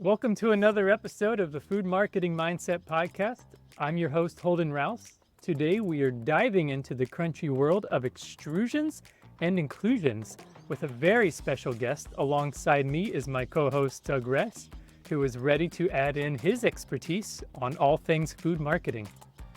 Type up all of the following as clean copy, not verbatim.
Welcome to another episode of the Food Marketing Mindset Podcast. I'm your host, Holden Rouse. Today, we are diving into the crunchy world of extrusions and inclusions with a very special guest. Alongside me is my co-host, Doug Resh, who is ready to add in his expertise on all things food marketing.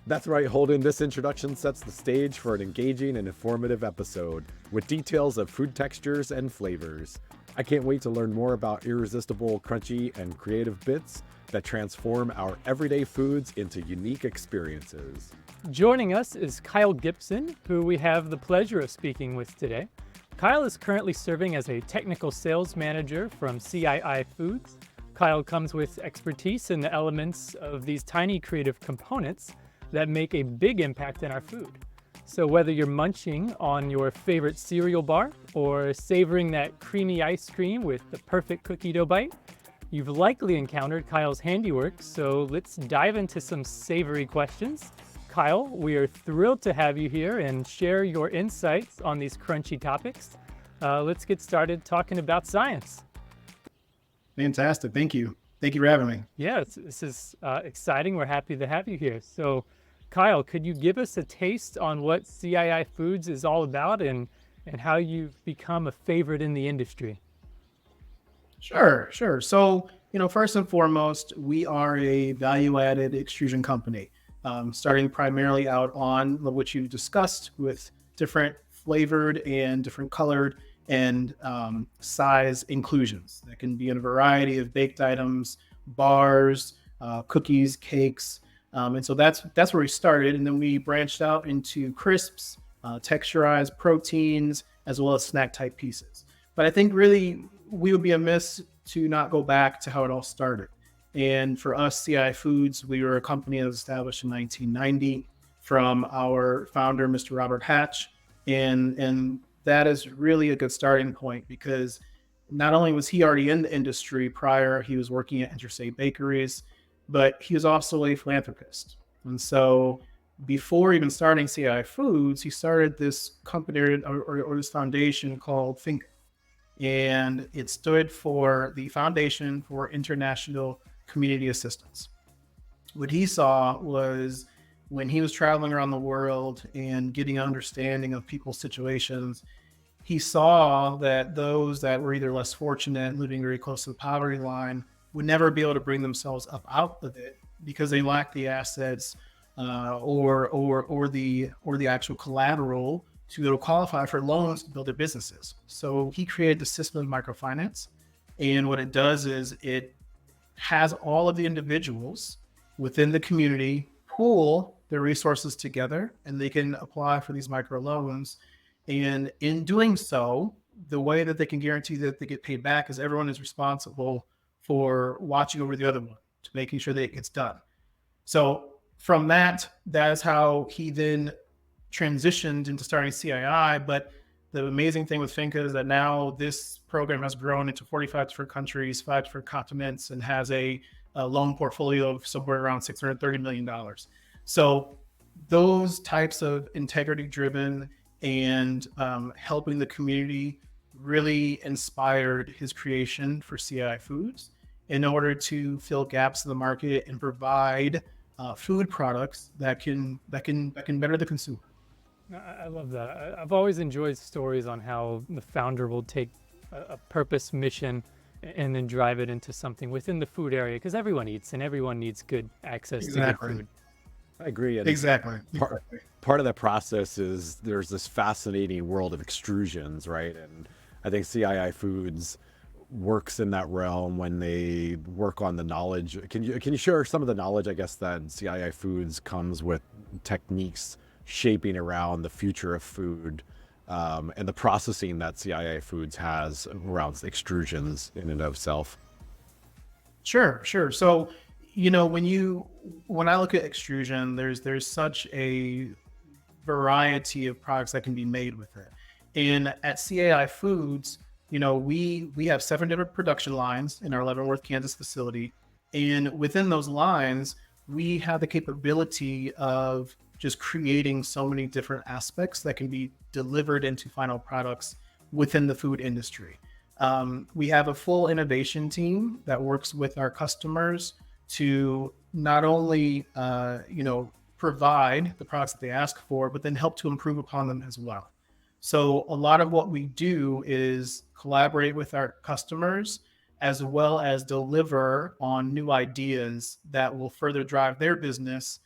That's right, Holden. This introduction sets the stage for an engaging and informative episode with details of food textures and flavors. I can't wait to learn more about irresistible, crunchy, and creative bits that transform our everyday foods into unique experiences. Joining us is Kyle Gibson, who we have the pleasure of speaking with today. Kyle is currently serving as a technical sales manager from CII Foods. Kyle comes with expertise in the elements of these tiny creative components that make a big impact in our food. So whether you're munching on your favorite cereal bar or savoring that creamy ice cream with the perfect cookie dough bite, you've likely encountered Kyle's handiwork. So let's dive into some savory questions. Kyle, we are thrilled to have you here and share your insights on these crunchy topics. Let's get started talking about science. Fantastic. Thank you. Thank you for having me. Yeah, this is exciting. We're happy to have you here. So Kyle, could you give us a taste on what CII Foods is all about and how you've become a favorite in the industry? Sure. So, first and foremost, we are a value-added extrusion company, starting primarily out on what you discussed with different flavored and different colored and size inclusions. That can be in a variety of baked items, bars, cookies, cakes. And so that's where we started. And then we branched out into crisps, texturized proteins, as well as snack type pieces. But I think really we would be amiss to not go back to how it all started. And for us, CII Foods, we were a company that was established in 1990 from our founder, Mr. Robert Hatch. And that is really a good starting point because not only was he already in the industry prior, he was working at interstate bakeries, but he was also a philanthropist. And so before even starting CII Foods, he started this company or this foundation called FINCA. And it stood for the Foundation for International Community Assistance. What he saw was when he was traveling around the world and getting an understanding of people's situations, he saw that those that were either less fortunate, living very close to the poverty line, would never be able to bring themselves up out of it because they lacked the assets or the actual collateral to be able to qualify for loans to build their businesses. So he created the system of microfinance. And what it does is it has all of the individuals within the community pool their resources together and they can apply for these microloans. And in doing so, the way that they can guarantee that they get paid back is everyone is responsible for watching over the other one to making sure that it gets done. So from that is how he then transitioned into starting CII. But the amazing thing with FINCA is that now this program has grown into 45 different countries, 5 different continents, and has a loan portfolio of somewhere around $630 million. So those types of integrity-driven and helping the community really inspired his creation for CII Foods in order to fill gaps in the market and provide food products that can better the consumer. I love that. I've always enjoyed stories on how the founder will take a purpose mission and then drive it into something within the food area because everyone eats and everyone needs good access to good food. I agree. And Exactly. part of the process is there's this fascinating world of extrusions, right? And I think CII Foods works in that realm when they work on the knowledge. Can you share some of the knowledge, I guess, that CII Foods comes with techniques shaping around the future of food and the processing that CII Foods has around extrusions in and of itself? Sure. So, when I look at extrusion, there's such a variety of products that can be made with it. And at CII Foods, we have 7 different production lines in our Leavenworth, Kansas facility. And within those lines, we have the capability of just creating so many different aspects that can be delivered into final products within the food industry. We have a full innovation team that works with our customers to not only, provide the products that they ask for, but then help to improve upon them as well. So a lot of what we do is collaborate with our customers as well as deliver on new ideas that will further drive their business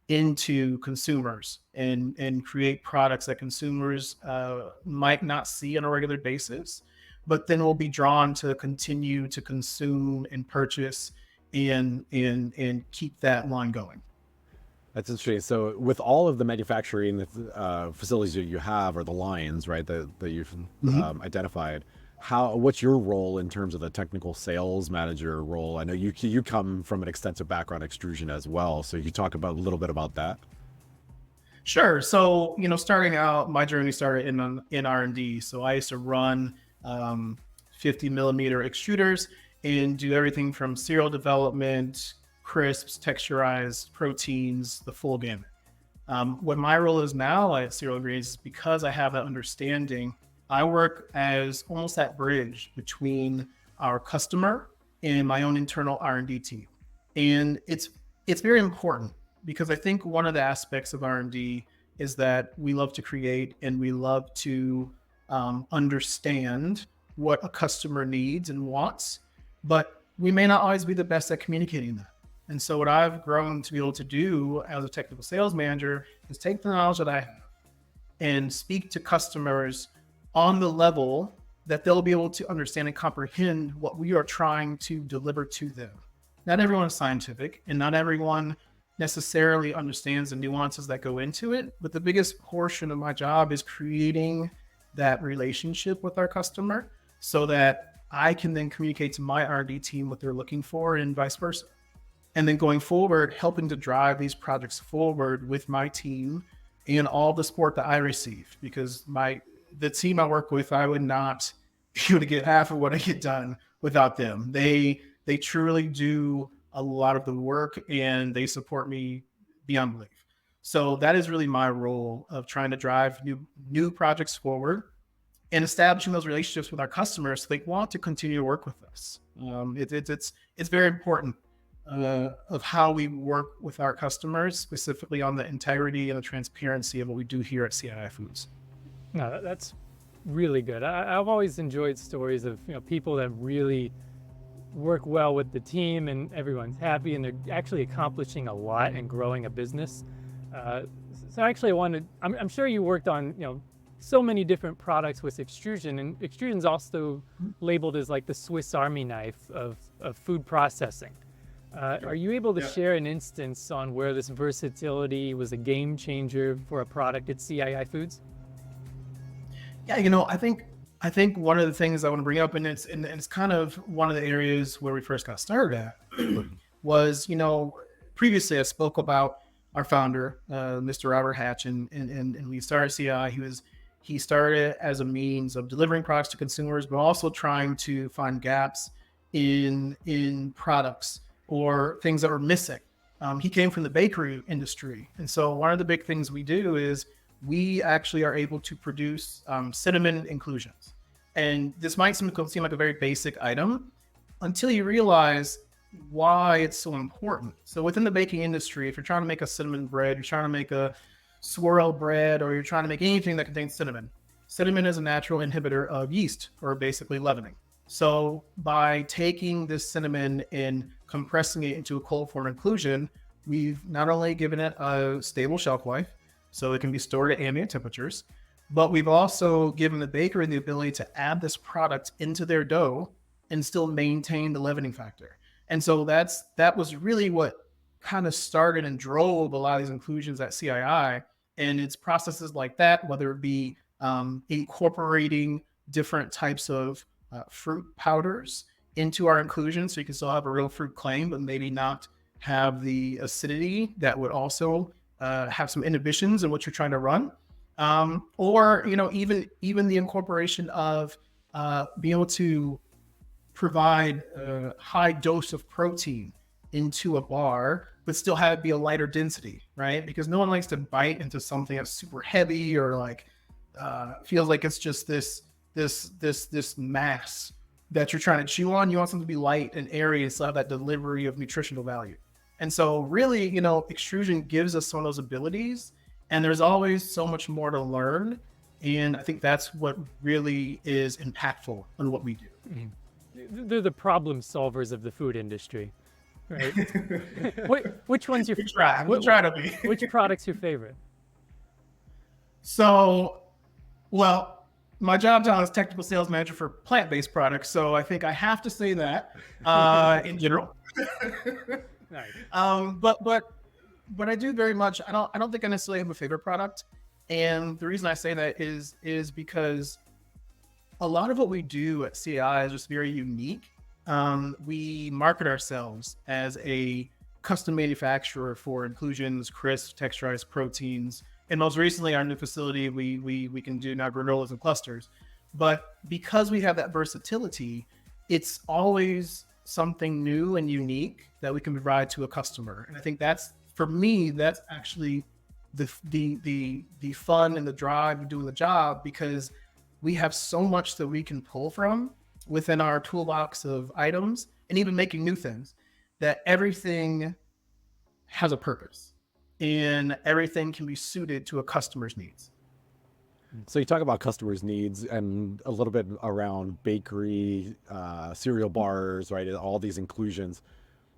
into consumers and create products that consumers might not see on a regular basis, but then will be drawn to continue to consume and purchase and keep that line going. That's interesting. So with all of the manufacturing facilities that you have, or the lines, right, that you've identified, what's your role in terms of the technical sales manager role? I know you come from an extensive background in extrusion as well, so you could talk about a little bit about that. Sure. So, starting out, my journey started in R&D. So I used to run 50 millimeter extruders and do everything from cereal development, crisps, texturized proteins, the full gamut. What my role is now at Cereal Ingredients is because I have that understanding. I work as almost that bridge between our customer and my own internal R&D team. And it's very important because I think one of the aspects of R&D is that we love to create and we love to understand what a customer needs and wants, but we may not always be the best at communicating that. And so what I've grown to be able to do as a technical sales manager is take the knowledge that I have and speak to customers on the level that they'll be able to understand and comprehend what we are trying to deliver to them. Not everyone is scientific and not everyone necessarily understands the nuances that go into it, but the biggest portion of my job is creating that relationship with our customer so that I can then communicate to my R&D team what they're looking for and vice versa. And then going forward, helping to drive these projects forward with my team and all the support that I receive, because the team I work with, I would not be able to get half of what I get done without them. They truly do a lot of the work and they support me beyond belief. So that is really my role of trying to drive new projects forward and establishing those relationships with our customers so they want to continue to work with us. It's very important of how we work with our customers, specifically on the integrity and the transparency of what we do here at CII Foods. No, that's really good. I've always enjoyed stories of people that really work well with the team and everyone's happy and they're actually accomplishing a lot and growing a business. So actually, I'm sure you worked on so many different products with extrusion, and extrusion's also labeled as like the Swiss Army knife of food processing. Are you able to share an instance on where this versatility was a game changer for a product at CII Foods? Yeah, I think one of the things I want to bring up, and it's kind of one of the areas where we first got started at, was previously I spoke about our founder, Mr. Robert Hatch, and we started CII. He started as a means of delivering products to consumers, but also trying to find gaps in products or things that were missing. He came from the bakery industry. And so one of the big things we do is we actually are able to produce cinnamon inclusions. And this might seem like a very basic item until you realize why it's so important. So within the baking industry, if you're trying to make a cinnamon bread, you're trying to make a swirl bread, or you're trying to make anything that contains cinnamon, cinnamon is a natural inhibitor of yeast, or basically leavening. So by taking this cinnamon and compressing it into a cold form inclusion, we've not only given it a stable shelf life, so it can be stored at ambient temperatures, but we've also given the bakery the ability to add this product into their dough and still maintain the leavening factor. And so that was really what kind of started and drove a lot of these inclusions at CII. And it's processes like that, whether it be incorporating different types of fruit powders into our inclusion, so you can still have a real fruit claim, but maybe not have the acidity that would also have some inhibitions in what you're trying to run. Or even the incorporation of being able to provide a high dose of protein into a bar, but still have it be a lighter density, right? Because no one likes to bite into something that's super heavy or feels like it's just this mass that you're trying to chew on. You want something to be light and airy and still have that delivery of nutritional value. And so really, extrusion gives us some of those abilities, and there's always so much more to learn. And I think that's what really is impactful on what we do. They're the problem solvers of the food industry, right? Which one's your We'll try to be. Which product's your favorite? So, well, my job title is technical sales manager for plant-based products. So I think I have to say that in general. Nice. But I do very much. I don't think I necessarily have a favorite product, and the reason I say that is because a lot of what we do at CII is just very unique. We market ourselves as a custom manufacturer for inclusions, crisps, texturized proteins, and most recently, our new facility, we can do now granolas and clusters. But because we have that versatility, it's always something new and unique that we can provide to a customer. And I think that's, for me, that's actually the fun and the drive of doing the job, because we have so much that we can pull from within our toolbox of items, and even making new things, that everything has a purpose and everything can be suited to a customer's needs. So you talk about customers' needs and a little bit around bakery, cereal bars, right? All these inclusions.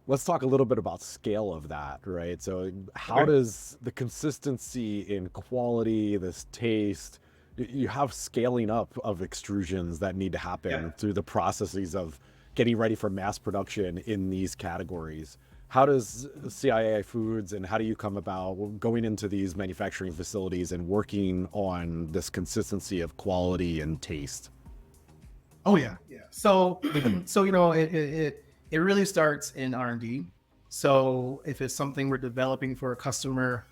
Let's talk a little bit about scale of that, right? So how does the consistency in quality, this taste, you have scaling up of extrusions that need to happen through the processes of getting ready for mass production in these categories. How does CII Foods, and how do you come about going into these manufacturing facilities and working on this consistency of quality and taste? Oh yeah. So it really starts in R&D. So if it's something we're developing for a customer,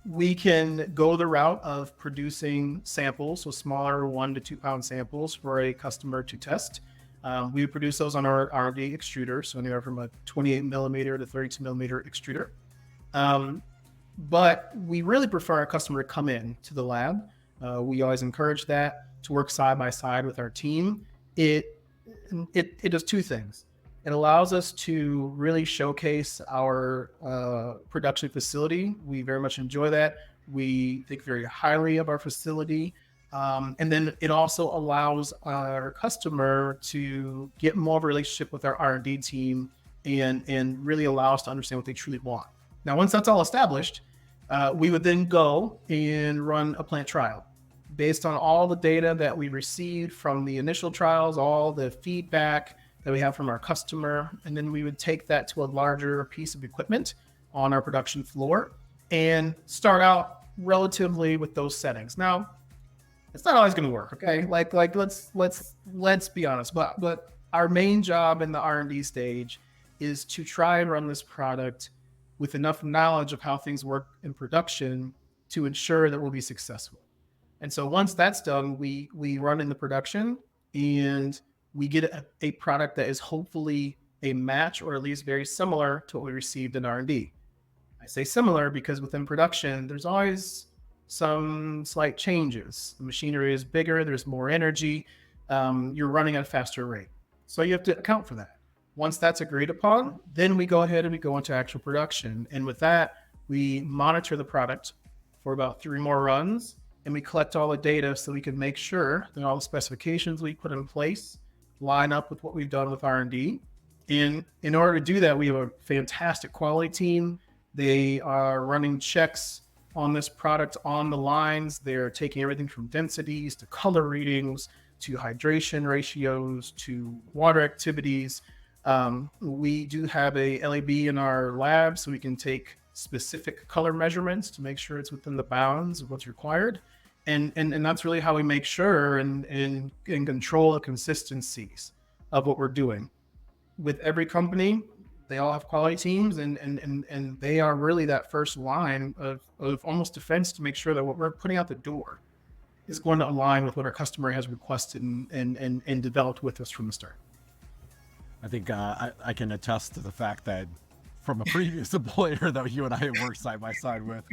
we can go the route of producing samples, so smaller 1 to 2 pound samples for a customer to test. We would produce those on our R&D extruder, so anywhere from a 28 millimeter to 32 millimeter extruder. But we really prefer our customer to come in to the lab. We always encourage that, to work side by side with our team. It does two things. It allows us to really showcase our production facility. We very much enjoy that. We think very highly of our facility. And then it also allows our customer to get more of a relationship with our R&D team and really allow us to understand what they truly want. Now, once that's all established, we would then go and run a plant trial based on all the data that we received from the initial trials, all the feedback that we have from our customer. And then we would take that to a larger piece of equipment on our production floor and start out relatively with those settings. Now, it's not always going to work, okay? Like let's be honest. But our main job in the R&D stage is to try and run this product with enough knowledge of how things work in production to ensure that we'll be successful. And so once that's done, we run in the production and we get a product that is hopefully a match, or at least very similar to what we received in R&D. I say similar because within production, there's always some slight changes. The machinery is bigger, there's more energy, you're running at a faster rate. So you have to account for that. Once that's agreed upon, then we go ahead and we go into actual production. And with that, we monitor the product for about 3 more runs, and we collect all the data so we can make sure that all the specifications we put in place line up with what we've done with R&D. And in order to do that, we have a fantastic quality team. They are running checks on this product on the lines. They're taking everything from densities to color readings to hydration ratios to water activities. We do have a LAB in our lab, so we can take specific color measurements to make sure it's within the bounds of what's required. And that's really how we make sure and control the consistencies of what we're doing. With every company, they all have quality teams, and they are really that first line of almost defense to make sure that what we're putting out the door is going to align with what our customer has requested and developed with us from the start. I think I can attest to the fact that from a previous employer that you and I have worked side by side with,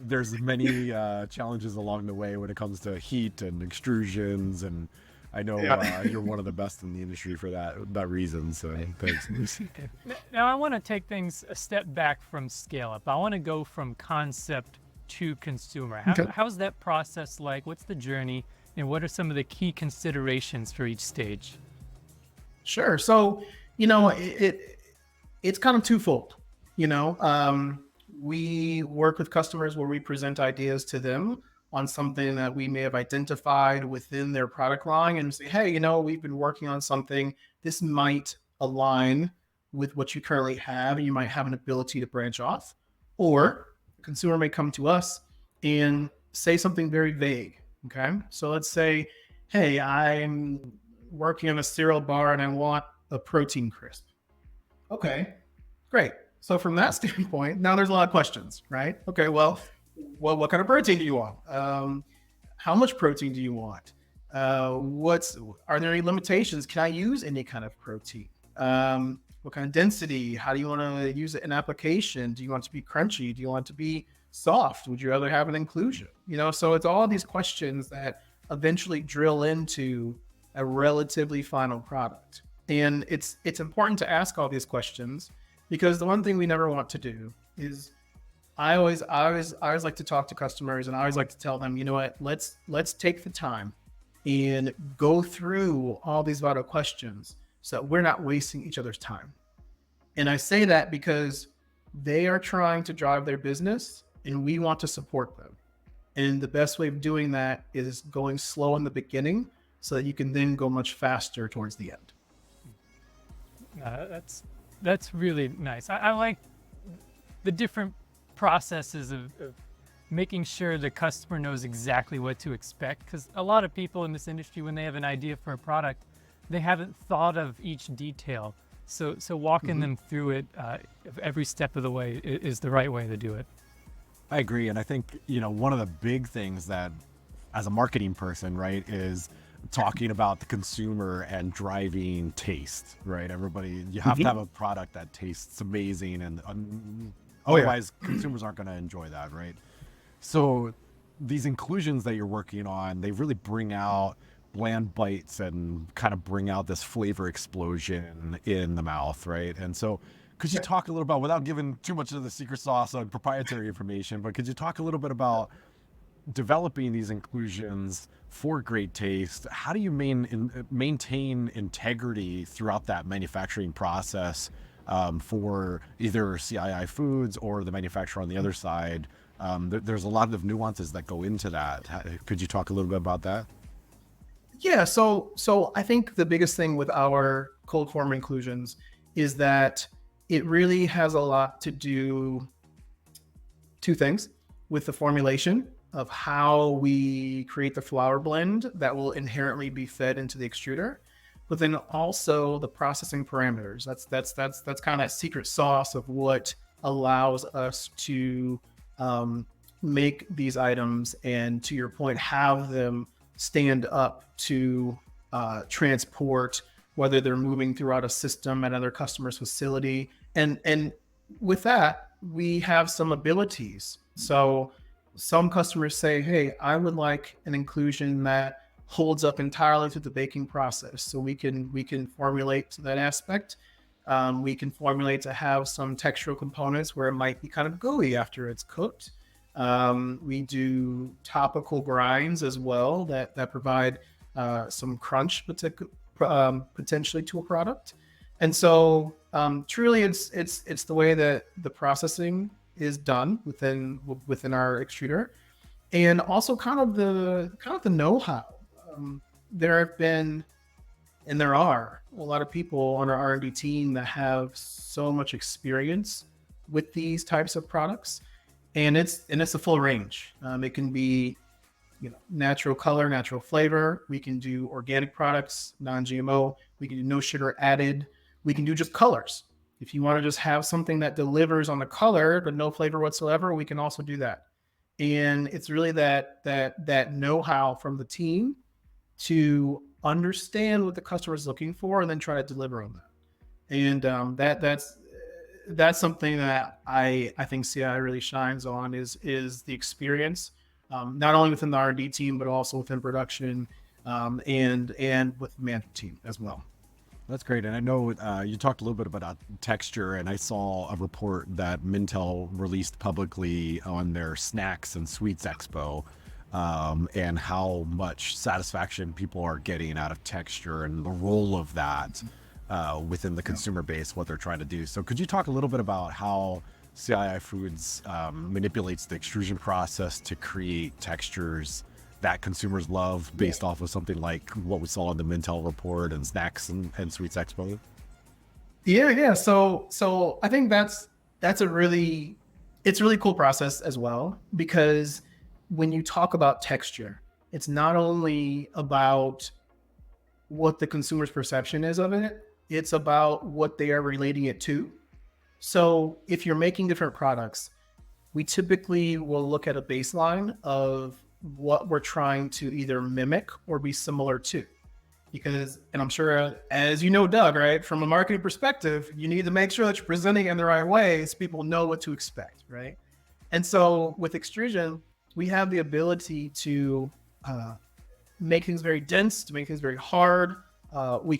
there's many challenges along the way when it comes to heat and extrusions and I know you're one of the best in the industry for that reason. So thanks. Now I want to take things a step back from scale up. I want to go from concept to consumer. How's that process like? What's the journey? And what are some of the key considerations for each stage? Sure. So, it's kind of twofold. We work with customers where we present ideas to them on something that we may have identified within their product line and say, hey, we've been working on something. This might align with what you currently have, and you might have an ability to branch off. Or the consumer may come to us and say something very vague. Okay. So let's say, hey, I'm working on a cereal bar and I want a protein crisp. Okay, great. So from that standpoint, now there's a lot of questions, right? Okay, well, what kind of protein do you want? How much protein do you want? Are there any limitations? Can I use any kind of protein? What kind of density? How do you want to use it in application? Do you want it to be crunchy? Do you want it to be soft? Would you rather have an inclusion? So it's all these questions that eventually drill into a relatively final product. And it's important to ask all these questions, because the one thing we never want to do is I always like to talk to customers, and I always like to tell them, let's take the time and go through all these vital questions so that we're not wasting each other's time. And I say that because they are trying to drive their business and we want to support them. And the best way of doing that is going slow in the beginning so that you can then go much faster towards the end. That's really nice. I like the different processes of making sure the customer knows exactly what to expect, because a lot of people in this industry, when they have an idea for a product, they haven't thought of each detail. So walking them through it every step of the way is the right way to do it. I agree. And I think, one of the big things that as a marketing person, right, is talking about the consumer and driving taste, right? You have to have a product that tastes amazing, and otherwise consumers aren't going to enjoy that, right? So these inclusions that you're working on, they really bring out bland bites and kind of bring out this flavor explosion in the mouth, right? And so could you talk a little about, without giving too much of the secret sauce on proprietary information, but could you talk a little bit about developing these inclusions for great taste? How do you maintain integrity throughout that manufacturing process for either CII Foods or the manufacturer on the other side? There's a lot of nuances that go into that. Could you talk a little bit about that? Yeah, so I think the biggest thing with our cold form inclusions is that it really has a lot to do, two things, with the formulation of how we create the flour blend that will inherently be fed into the extruder, but then also the processing parameters. That's kind of that secret sauce of what allows us to make these items, and to your point, have them stand up to transport, whether they're moving throughout a system at another customer's facility. And with that, we have some abilities. So some customers say, hey, I would like an inclusion that holds up entirely through the baking process. So we can formulate to that aspect. We can formulate to have some textural components where it might be kind of gooey after it's cooked. We do topical grinds as well that provide some crunch potentially to a product. And so truly it's the way that the processing is done within our extruder, and also kind of the know-how. There have been, and there are, a lot of people on our R&D team that have so much experience with these types of products, and it's a full range. It can be, natural color, natural flavor. We can do organic products, non-GMO. We can do no sugar added. We can do just colors. If you want to just have something that delivers on the color but no flavor whatsoever, we can also do that. And it's really that know-how from the team to understand what the customer is looking for and then try to deliver on that. And that's something that I think CII really shines on is the experience, not only within the R&D team but also within production, and with the management team as well. That's great. And I know you talked a little bit about texture, and I saw a report that Mintel released publicly on their Snacks and Sweets Expo, and how much satisfaction people are getting out of texture and the role of that within the consumer base, what they're trying to do. So could you talk a little bit about how CII Foods manipulates the extrusion process to create textures that consumers love based off of something like what we saw in the Mintel report and Snacks and Sweets Expo? Yeah. So I think that's a really cool process as well, because when you talk about texture, it's not only about what the consumer's perception is of it, it's about what they are relating it to. So if you're making different products, we typically will look at a baseline of what we're trying to either mimic or be similar to. Because, and I'm sure, as you know, Doug, right, from a marketing perspective, you need to make sure that you're presenting in the right way so people know what to expect, right? And so with extrusion, we have the ability to make things very dense, to make things very hard. We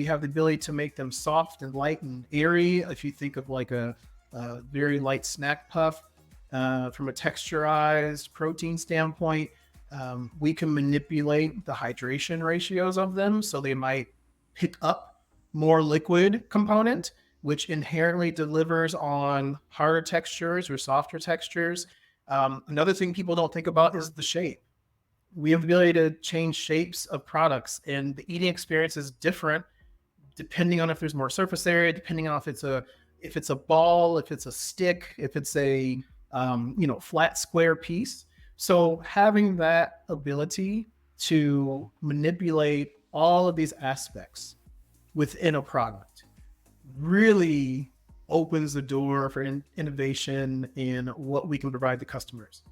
have the ability to make them soft and light and airy. If you think of like a very light snack puff, from a texturized protein standpoint, we can manipulate the hydration ratios of them so they might pick up more liquid component, which inherently delivers on harder textures or softer textures. Another thing people don't think about is the shape. We have the ability to change shapes of products, and the eating experience is different depending on if there's more surface area, depending on if it's a ball, if it's a stick, if it's a flat square piece. So having that ability to manipulate all of these aspects within a product really opens the door for innovation in what we can provide the customers.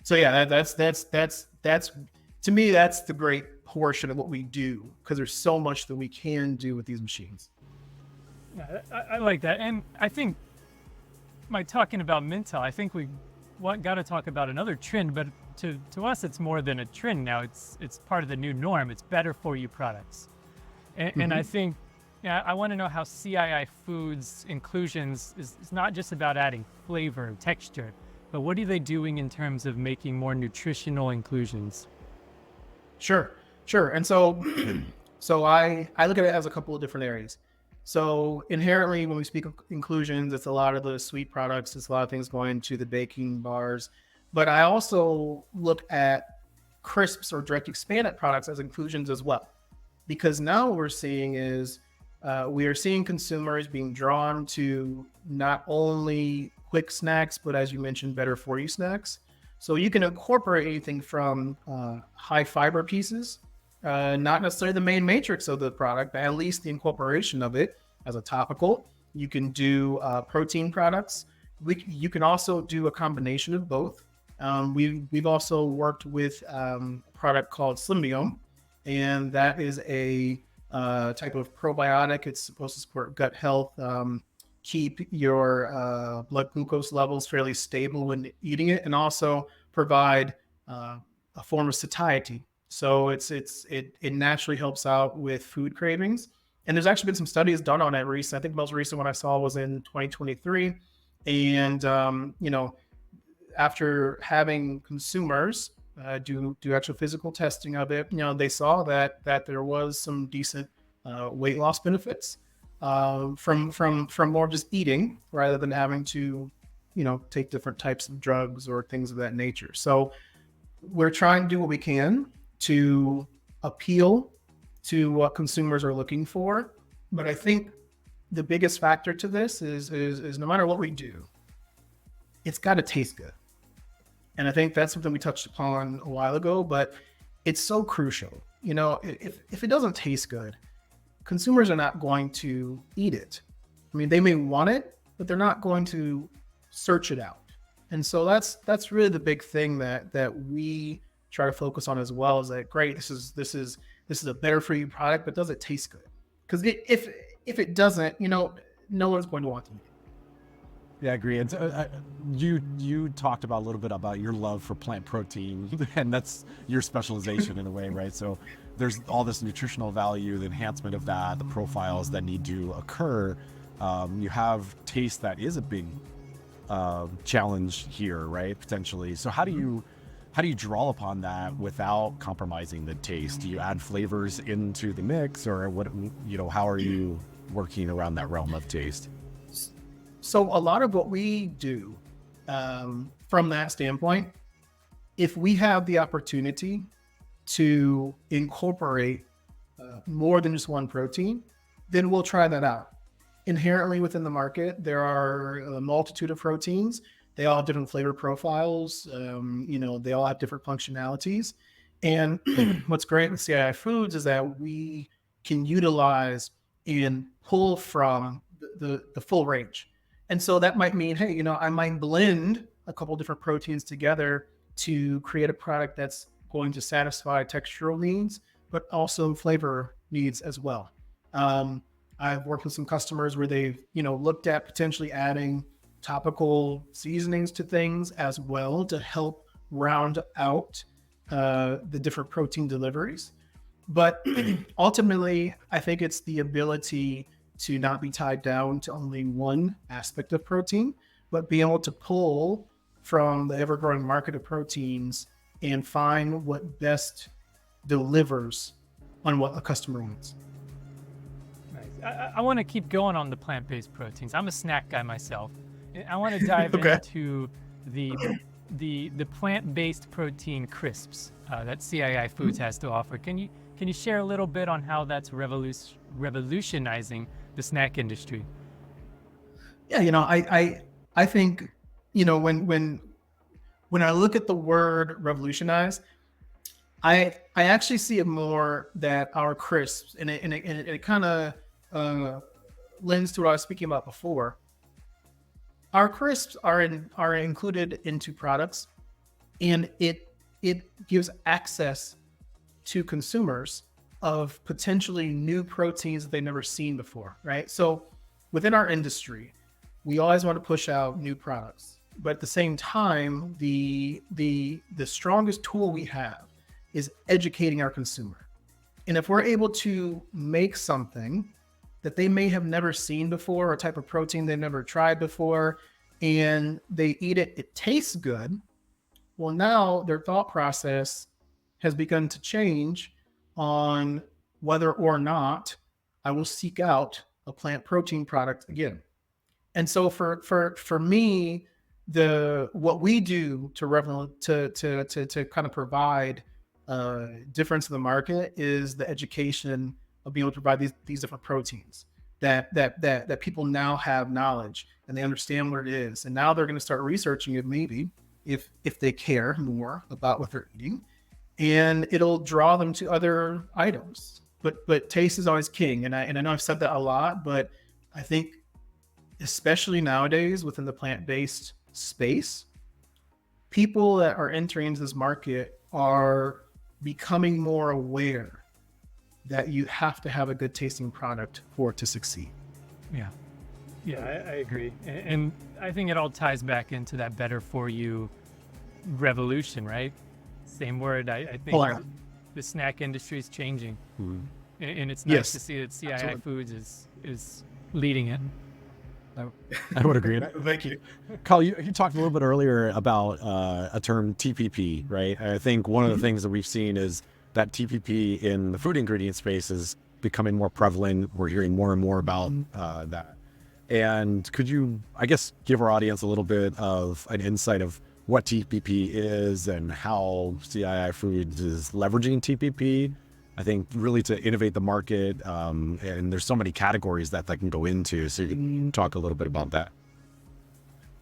So yeah, that's to me, that's the great portion of what we do, because there's so much that we can do with these machines. Yeah, I like that. And I think by talking about Mintel, I think we got to talk about another trend, but to us, it's more than a trend now. It's part of the new norm. It's better for you products. And I think, I want to know how CII Foods inclusions is not just about adding flavor and texture, but what are they doing in terms of making more nutritional inclusions? Sure. And so I look at it as a couple of different areas. So inherently, when we speak of inclusions, it's a lot of the sweet products. It's a lot of things going to the baking bars. But I also look at crisps or direct expanded products as inclusions as well. Because now what we're seeing is we are seeing consumers being drawn to not only quick snacks, but as you mentioned, better for you snacks. So you can incorporate anything from high fiber pieces, not necessarily the main matrix of the product, but at least the incorporation of it as a topical. You can do protein products. You can also do a combination of both. We've also worked with a product called Slimbiome, and that is a type of probiotic. It's supposed to support gut health, keep your blood glucose levels fairly stable when eating it, and also provide a form of satiety. So it naturally helps out with food cravings. And there's actually been some studies done on it recently. I think the most recent one I saw was in 2023. And after having consumers do actual physical testing of it, they saw that there was some decent weight loss benefits from more just eating rather than having to take different types of drugs or things of that nature. So we're trying to do what we can to appeal to what consumers are looking for. But I think the biggest factor to this is no matter what we do, it's got to taste good. And I think that's something we touched upon a while ago, but it's so crucial. If it doesn't taste good, consumers are not going to eat it. I mean, they may want it, but they're not going to search it out. And so that's really the big thing that we try to focus on as well, is that great, this is a better for you product, but does it taste good? Because if it doesn't, no one's going to want to eat it. Yeah, I agree. And so, you talked about a little bit about your love for plant protein, and that's your specialization in a way, right? So there's all this nutritional value, the enhancement of that, the profiles that need to occur. You have taste that is a big challenge here, right? Potentially. So how do you draw upon that without compromising the taste? Do you add flavors into the mix, or what, how are you working around that realm of taste? So a lot of what we do from that standpoint, if we have the opportunity to incorporate more than just one protein, then we'll try that out. Inherently within the market, there are a multitude of proteins. They all have different flavor profiles. They all have different functionalities. And what's great with CII Foods is that we can utilize and pull from the full range. And so that might mean, hey, I might blend a couple different proteins together to create a product that's going to satisfy textural needs, but also flavor needs as well. I've worked with some customers where they've, looked at potentially adding topical seasonings to things as well to help round out the different protein deliveries. But ultimately, I think it's the ability to not be tied down to only one aspect of protein, but be able to pull from the ever-growing market of proteins and find what best delivers on what a customer wants. Nice. I want to keep going on the plant-based proteins. I'm a snack guy myself. I want to dive into the plant-based protein crisps that CII Foods has to offer. Can you share a little bit on how that's revolutionizing the snack industry? Yeah, I think, when I look at the word revolutionize, I actually see it more that our crisps, and it kind of lends to what I was speaking about before. Our crisps are included into products, and it gives access to consumers of potentially new proteins that they've never seen before, right? So within our industry, we always want to push out new products, but at the same time, the strongest tool we have is educating our consumer. And if we're able to make something that they may have never seen before, or a type of protein they've never tried before, and they eat it, it tastes good, well, now their thought process has begun to change on whether or not I will seek out a plant protein product again. And so for me, what we do to kind of provide difference in the market is the education of being able to provide these different proteins that people now have knowledge and they understand what it is. And now they're going to start researching it, maybe if they care more about what they're eating, and it'll draw them to other items. But taste is always king. And I know I've said that a lot, but I think especially nowadays within the plant-based space, people that are entering into this market are becoming more aware that you have to have a good tasting product for it to succeed. Yeah, I agree. And I think it all ties back into that better for you revolution, right? Same word. I think the snack industry is changing. Mm-hmm. And it's nice to see that CII Foods is leading it. I would agree. Thank you. Kyle, you talked a little bit earlier about a term TPP, right? I think one of the things that we've seen is that TPP in the food ingredient space is becoming more prevalent. We're hearing more and more about that. And could you, I guess, give our audience a little bit of an insight of what TPP is and how CII Foods is leveraging TPP? I think really to innovate the market, and there's so many categories that can go into. So you can talk a little bit about that.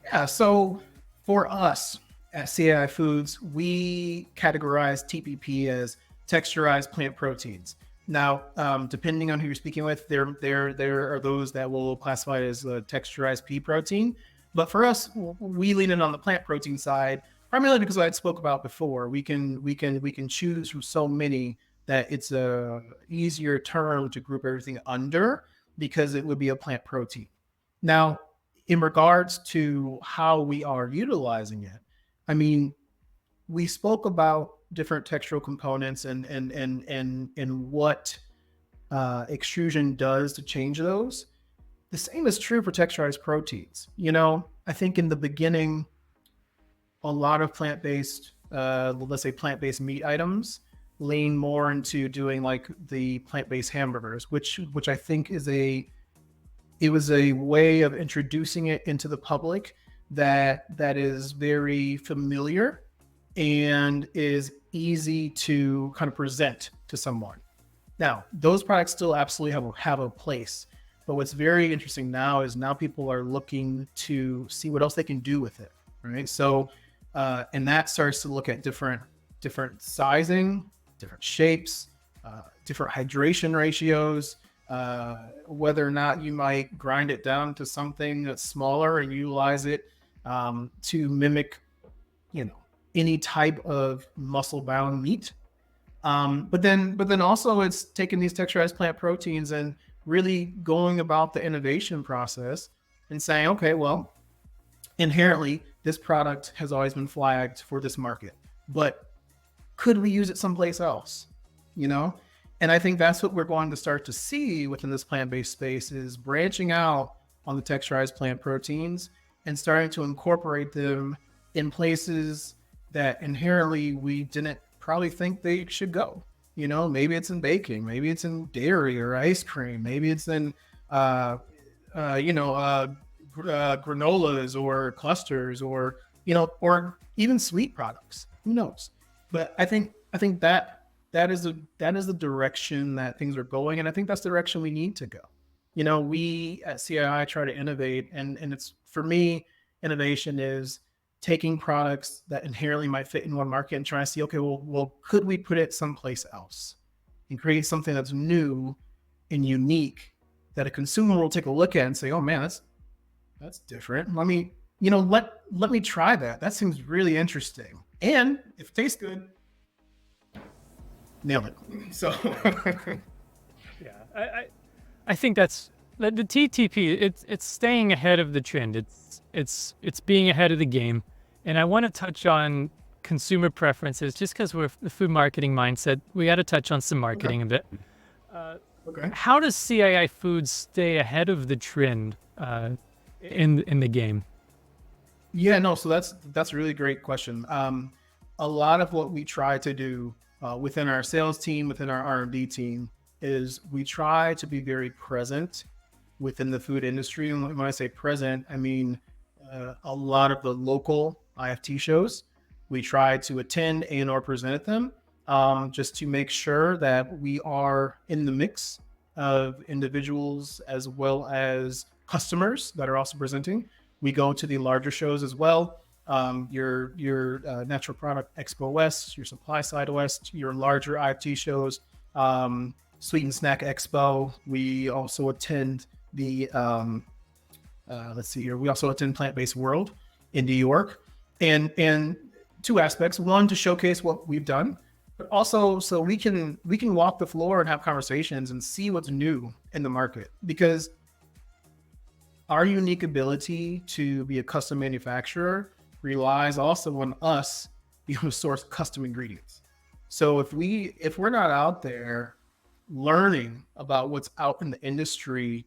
Yeah, so for us at CII Foods, we categorize TPP as texturized plant proteins. Now, depending on who you're speaking with, there are those that will classify it as a texturized pea protein. But for us, we lean in on the plant protein side, primarily because I spoke about before. We can choose from so many that it's a easier term to group everything under, because it would be a plant protein. Now, in regards to how we are utilizing it, I mean, we spoke about different textural components and what extrusion does to change those. The same is true for texturized proteins. I think in the beginning, a lot of plant-based, let's say plant-based meat items, lean more into doing like the plant-based hamburgers, which I think it was a way of introducing it into the public that is very familiar and is easy to kind of present to someone. Now, those products still absolutely have a place, but what's very interesting now is people are looking to see what else they can do with it, right? So, and that starts to look at different sizing, different shapes, different hydration ratios, whether or not you might grind it down to something that's smaller and utilize it to mimic, any type of muscle-bound meat. But then also it's taking these texturized plant proteins and really going about the innovation process and saying, okay, well, inherently this product has always been flagged for this market, but could we use it someplace else? And I think that's what we're going to start to see within this plant-based space is branching out on the texturized plant proteins and starting to incorporate them in places that inherently we didn't probably think they should go. Maybe it's in baking, maybe it's in dairy or ice cream, maybe it's in granolas or clusters or even sweet products. Who knows? But I think that is the direction that things are going, and I think that's the direction we need to go. We at CII try to innovate, and it's, for me, innovation is taking products that inherently might fit in one market and trying to see, okay, well, could we put it someplace else and create something that's new and unique that a consumer will take a look at and say, oh man, that's different. Let me try that. That seems really interesting. And if it tastes good, nail it. So yeah, I think that's the TTP. It's staying ahead of the trend. It's being ahead of the game. And I want to touch on consumer preferences, just because we're the food marketing mindset. We got to touch on some marketing a bit. okay. How does CII Foods stay ahead of the trend in the game? Yeah, no. So that's a really great question. A lot of what we try to do within our sales team, within our R&D team, is we try to be very present within the food industry. And when I say present, I mean a lot of the local IFT shows. We try to attend and/or present at them, just to make sure that we are in the mix of individuals as well as customers that are also presenting. We go to the larger shows as well. Your Natural Product Expo West, your Supply Side West, your larger IFT shows, Sweet and Snack Expo. We also attend the let's see here. We also attend Plant-Based World in New York, and two aspects: one, to showcase what we've done, but also so we can walk the floor and have conversations and see what's new in the market, because our unique ability to be a custom manufacturer relies also on us being able to source custom ingredients. So if we're not out there learning about what's out in the industry,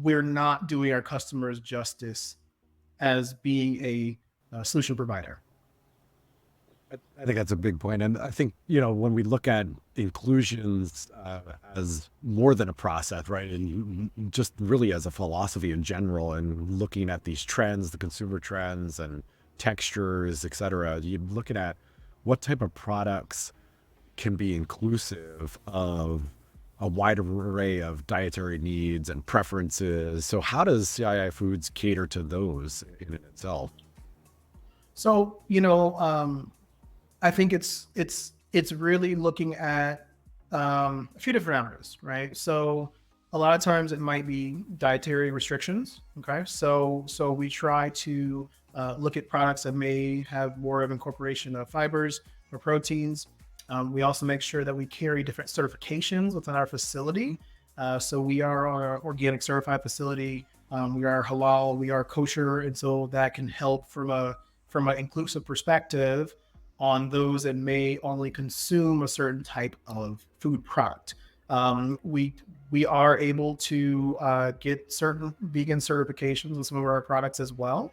we're not doing our customers justice as being a solution provider. I think that's a big point. And I think, when we look at inclusions as more than a process, right? And just really as a philosophy in general, and looking at these trends, the consumer trends and textures, et cetera, you're looking at what type of products can be inclusive of a wide array of dietary needs and preferences. So how does CII Foods cater to those in itself? So, I think it's really looking at a few different avenues, right? So a lot of times it might be dietary restrictions. Okay. So we try to look at products that may have more of incorporation of fibers or proteins. We also make sure that we carry different certifications within our facility. So we are our organic certified facility. We are halal, we are kosher. And so that can help from an inclusive perspective on those that may only consume a certain type of food product. We are able to get certain vegan certifications with some of our products as well.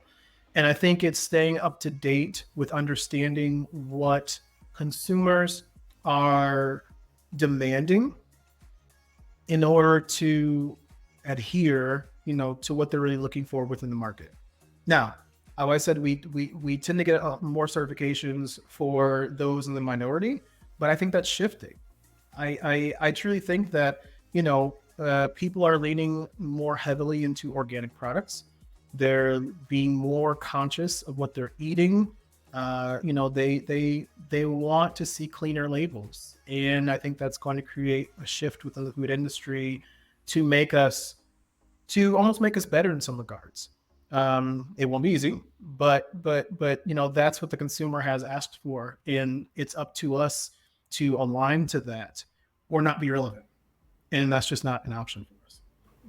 And I think it's staying up to date with understanding what consumers are demanding in order to adhere, to what they're really looking for within the market. Now, how I said, we tend to get more certifications for those in the minority, but I think that's shifting. I truly think that, people are leaning more heavily into organic products. They're being more conscious of what they're eating. They want to see cleaner labels. And I think that's going to create a shift within the food industry to almost make us better in some regards. It won't be easy, but that's what the consumer has asked for, and it's up to us to align to that or not be relevant. And that's just not an option for us.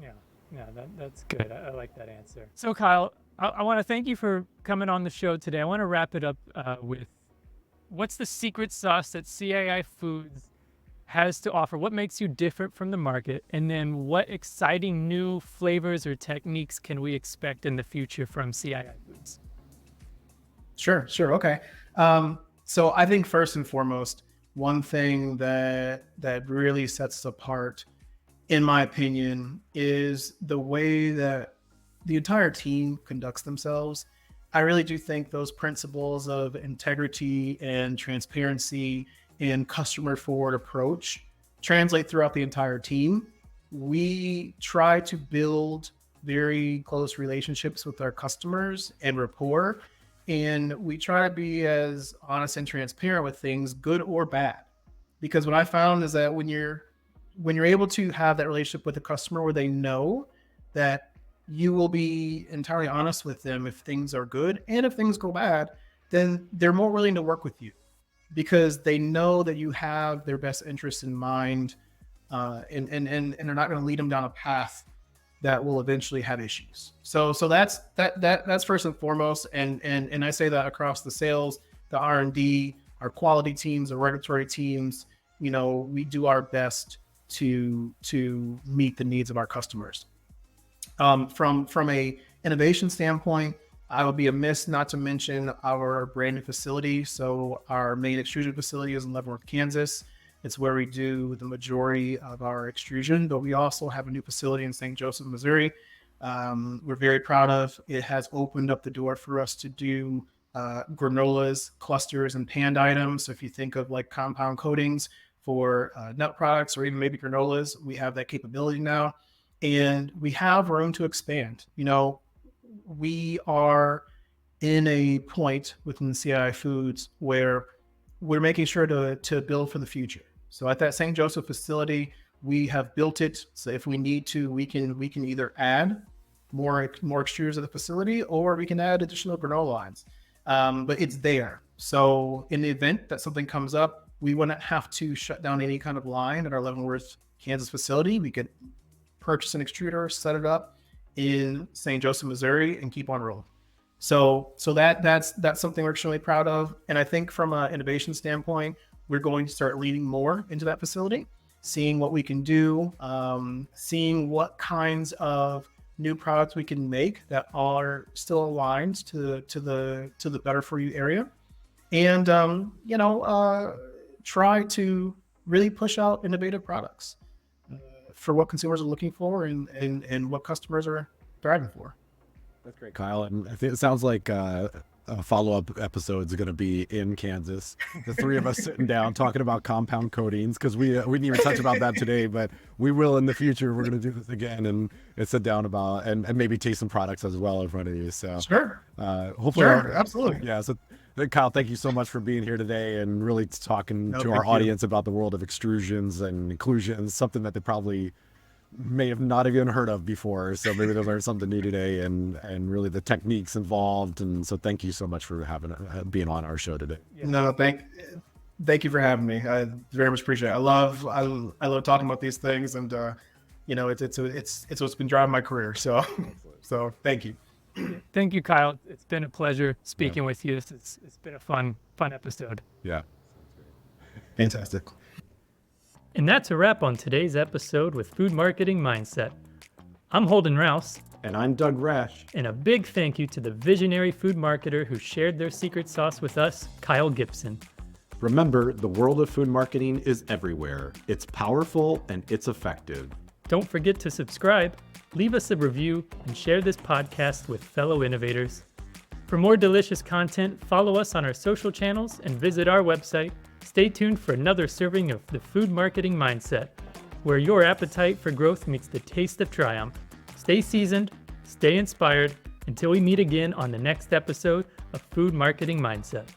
Yeah, that's good. I like that answer. So Kyle, I want to thank you for coming on the show today. I want to wrap it up with what's the secret sauce that CII Foods has to offer? What makes you different from the market? And then what exciting new flavors or techniques can we expect in the future from CII Foods? Sure. Okay. So I think first and foremost, one thing that really sets us apart, in my opinion, is the way that the entire team conducts themselves. I really do think those principles of integrity and transparency and customer forward approach translate throughout the entire team. We try to build very close relationships with our customers and rapport, and we try to be as honest and transparent with things, good or bad. Because what I found is that when you're able to have that relationship with a customer where they know that you will be entirely honest with them if things are good, and if things go bad, then they're more willing to work with you because they know that you have their best interests in mind, and they're not going to lead them down a path that will eventually have issues. So that's first and foremost, and I say that across the sales, the R&D, our quality teams, the regulatory teams. We do our best to meet the needs of our customers. From a innovation standpoint, I would be amiss not to mention our brand new facility. So our main extrusion facility is in Leavenworth, Kansas. It's where we do the majority of our extrusion, but we also have a new facility in St. Joseph, Missouri. We're very proud of. It has opened up the door for us to do granolas, clusters, and panned items. So if you think of like compound coatings for nut products or even maybe granolas, we have that capability now. And we have room to expand. We are in a point within CII Foods where we're making sure to build for the future. So at that St. Joseph facility, we have built it. So if we need to, we can either add more extruders to the facility, or we can add additional granola lines. But it's there. So in the event that something comes up, we wouldn't have to shut down any kind of line at our Leavenworth, Kansas facility. We could purchase an extruder, set it up in St. Joseph, Missouri, and keep on rolling. So that's something we're extremely proud of. And I think from an innovation standpoint, we're going to start leaning more into that facility, seeing what we can do, seeing what kinds of new products we can make that are still aligned to the better for you area, and try to really push out innovative products for what consumers are looking for and what customers are thriving for. That's great, Kyle. And I think it sounds like a follow-up episode is going to be in Kansas. The three of us sitting down talking about compound coatings, because we didn't even touch about that today, but we will in the future. We're going to do this again and sit down about and maybe taste some products as well in front of you. So sure, hopefully, absolutely, yeah. So Kyle, thank you so much for being here today and really talking to our audience about the world of extrusions and inclusions, something that they probably may have not even heard of before. So maybe they learned something new today, and really the techniques involved. And so thank you so much for being on our show today. No, thank you for having me. I very much appreciate it. I love talking about these things, and it's what's been driving my career. So thank you. Thank you, Kyle. It's been a pleasure speaking with you. It's been a fun episode. Yeah. Fantastic. And that's a wrap on today's episode with Food Marketing Mindset. I'm Holden Rouse. And I'm Doug Resh. And a big thank you to the visionary food marketer who shared their secret sauce with us, Kyle Gibson. Remember, the world of food marketing is everywhere. It's powerful and it's effective. Don't forget to subscribe, leave us a review, and share this podcast with fellow innovators. For more delicious content, follow us on our social channels and visit our website. Stay tuned for another serving of the Food Marketing Mindset, where your appetite for growth meets the taste of triumph. Stay seasoned, stay inspired, until we meet again on the next episode of Food Marketing Mindset.